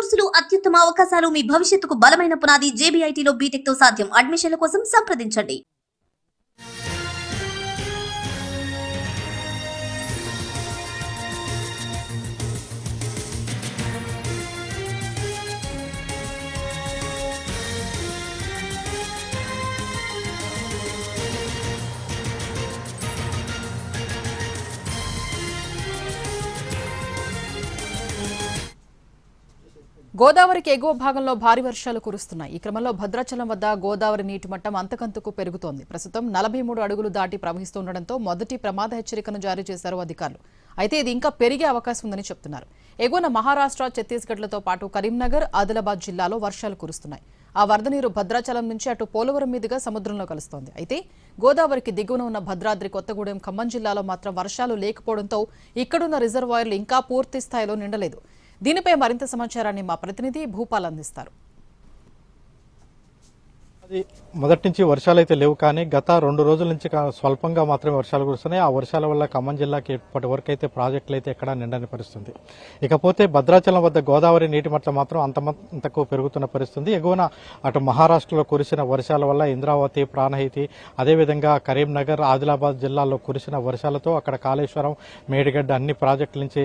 కోర్సులు అత్యుత్తమ అవకాశాలు మీ భవిష్యత్తుకు బలమైన పునాది JBITలో బీటెక్ తో సాధ్యం. అడ్మిషన్ల కోసం సంప్రదించండి. గోదావరికి ఎగువ భాగంలో భారీ వర్షాలు కురుస్తున్నాయి. ఈ క్రమంలో భద్రాచలం వద్ద గోదావరి నీటి మట్టం అంతకంతకు పెరుగుతోంది. ప్రస్తుతం 43 అడుగులు దాటి ప్రవహిస్తుండటంతో మొదటి ప్రమాద హెచ్చరికను జారీ చేశారు అధికారులు. అయితే ఇది ఇంకా పెరిగే అవకాశం ఉందని చెప్తున్నారు. ఎగువన మహారాష్ట్ర, ఛత్తీస్గఢ్లతో పాటు కరీంనగర్, ఆదిలాబాద్ జిల్లాలో వర్షాలు కురుస్తున్నాయి. ఆ వరద నీరు భద్రాచలం నుంచి అటు పోలవరం మీదుగా సముద్రంలో కలుస్తోంది. అయితే గోదావరికి దిగువన ఉన్న భద్రాద్రి, కొత్తగూడెం, ఖమ్మం జిల్లాలో మాత్రం వర్షాలు లేకపోవడంతో ఇక్కడున్న రిజర్వాయర్లు ఇంకా పూర్తి స్థాయిలో నిండలేదు. దీనిపై మరింత సమాచారాన్ని మా ప్రతినిధి భూపాల్ అందిస్తారు. మొదటి నుంచి వర్షాలు అయితే లేవు, కానీ గత 2 రోజుల నుంచి స్వల్పంగా మాత్రమే వర్షాలు కురుస్తున్నాయి. ఆ వర్షాల వల్ల ఖమ్మం జిల్లాకి ఇప్పటి వరకు అయితే ప్రాజెక్టులు అయితే ఎక్కడా నిండని పరిస్థితుంది. ఇకపోతే భద్రాచలం వద్ద గోదావరి నీటి మట్టం మాత్రం అంతకు పెరుగుతున్న పరిస్థితుంది. ఎగువన అటు మహారాష్ట్రలో కురిసిన వర్షాల వల్ల ఇంద్రావతి, ప్రాణహితి, అదేవిధంగా కరీంనగర్, ఆదిలాబాద్ జిల్లాల్లో కురిసిన వర్షాలతో అక్కడ కాళేశ్వరం, మేడిగడ్డ అన్ని ప్రాజెక్టుల నుంచి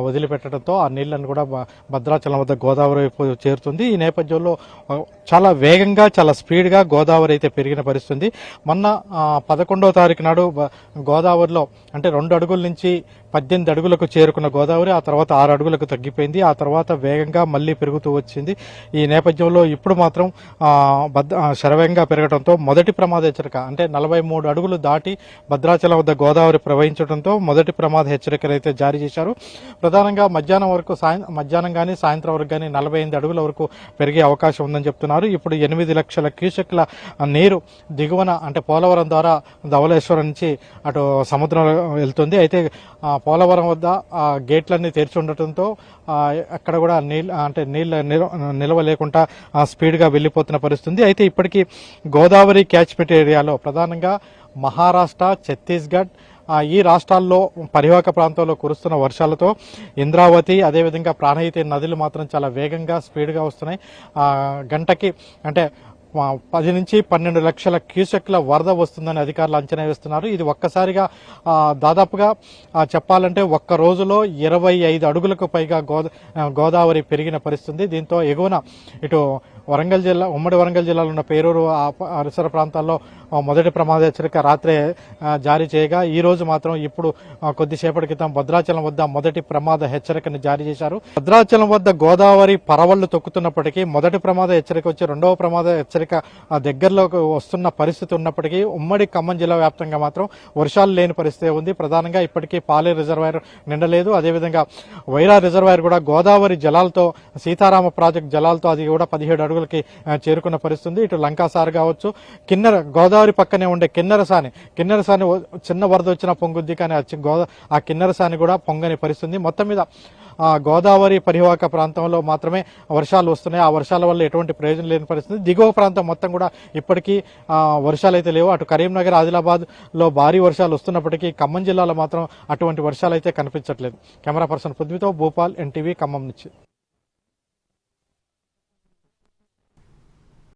వదిలిపెట్టడంతో ఆ నీళ్లను కూడా భద్రాచలం వద్ద గోదావరి వైపు చేరుతుంది. ఈ నేపథ్యంలో చాలా వేగంగా, చాలా స్పీడ్గా గోదావరి అయితే పెరిగిన పరిస్థితుంది. మొన్న 11వ తారీఖు నాడు గోదావరిలో అంటే 2 అడుగుల నుంచి 18 అడుగులకు చేరుకున్న గోదావరి ఆ తర్వాత 6 అడుగులకు తగ్గిపోయింది. ఆ తర్వాత వేగంగా మళ్లీ పెరుగుతూ వచ్చింది. ఈ నేపథ్యంలో ఇప్పుడు మాత్రం శరవేగంగా పెరగడంతో మొదటి ప్రమాద హెచ్చరిక అంటే 43 అడుగులు దాటి భద్రాచలం వద్ద గోదావరి ప్రవహించడంతో మొదటి ప్రమాద హెచ్చరికలు అయితే జారీ చేశారు. ప్రధానంగా మధ్యాహ్నం కానీ సాయంత్రం వరకు కానీ 45 అడుగుల వరకు పెరిగే అవకాశం ఉందని చెప్తున్నారు. ఇప్పుడు 8 లక్షల క్యూసెక్ల నీరు దిగువన అంటే పోలవరం ద్వారా ధవళేశ్వరం నుంచి అటు సముద్రంలో వెళ్తుంది. అయితే పోలవరం వద్ద గేట్లన్నీ తెరిచి ఉండటంతో అక్కడ కూడా నీళ్ళ నిల్వ లేకుండా స్పీడ్గా వెళ్లిపోతున్న పరిస్థితి. అయితే ఇప్పటికీ గోదావరి క్యాచ్మెంట్ ఏరియాలో ప్రధానంగా మహారాష్ట్ర, ఛత్తీస్గఢ్ ఈ రాష్ట్రాల్లో పరివాహక ప్రాంతంలో కురుస్తున్న వర్షాలతో ఇంద్రావతి, అదేవిధంగా ప్రాణహితి నదులు మాత్రం చాలా వేగంగా స్పీడ్గా వస్తున్నాయి. గంటకి అంటే 10 నుంచి 12 లక్షల క్యూసెక్ల వరద వస్తుందని అధికారులు అంచనా వేస్తున్నారు. ఇది ఒక్కసారిగా దాదాపుగా చెప్పాలంటే ఒక్క రోజులో 25 అడుగులకు పైగా గోదావరి పెరిగిన పరిస్థితి. దీంతో ఎగువన ఇటు వరంగల్ జిల్లా, ఉమ్మడి వరంగల్ జిల్లాలో ఉన్న పేరూరు పరిసర ప్రాంతాల్లో మొదటి ప్రమాద హెచ్చరిక రాత్రే జారీ చేయగా ఈ రోజు మాత్రం ఇప్పుడు కొద్దిసేపటి క్రితం భద్రాచలం వద్ద మొదటి ప్రమాద హెచ్చరికను జారీ చేశారు. భద్రాచలం వద్ద గోదావరి పరవళ్లు తొక్కుతున్నప్పటికీ మొదటి ప్రమాద హెచ్చరిక వచ్చి రెండవ ప్రమాద హెచ్చరిక దగ్గరలోకి వస్తున్న పరిస్థితి ఉన్నప్పటికీ ఉమ్మడి ఖమ్మం జిల్లా వ్యాప్తంగా మాత్రం వర్షాలు లేని పరిస్థితి ఉంది. ప్రధానంగా ఇప్పటికీ పాలే రిజర్వాయర్ నిండలేదు. అదేవిధంగా వైరా రిజర్వాయర్ కూడా గోదావరి జలాలతో, సీతారామ ప్రాజెక్టు జలాలతో అది కూడా 17 అడుగులకి చేరుకున్న పరిస్థితి. ఇటు లంకాసార్ కావచ్చు, గోదావరి పక్కనే ఉండే కిన్నెరసాని చిన్న వరద వచ్చినా పొంగుద్ది, కానీ ఆ కిన్నెరసాని కూడా పొంగని పరిస్థితి. మొత్తం మీద గోదావరి పరివాహక ప్రాంతంలో మాత్రమే వర్షాలు వస్తున్నాయి. ఆ వర్షాల వల్ల ఎటువంటి ప్రయోజనం లేని పరిస్థితి. దిగువ ప్రాంతం మొత్తం కూడా ఇప్పటికీ వర్షాలు అయితే లేవు. అటు కరీంనగర్, ఆదిలాబాద్ లో భారీ వర్షాలు వస్తున్నప్పటికీ ఖమ్మం జిల్లాలో మాత్రం అటువంటి వర్షాలు అయితే కనిపించట్లేదు. కెమెరా పర్సన్ పృథ్వీతో భూపాల్, NTV, ఖమ్మం నుంచి.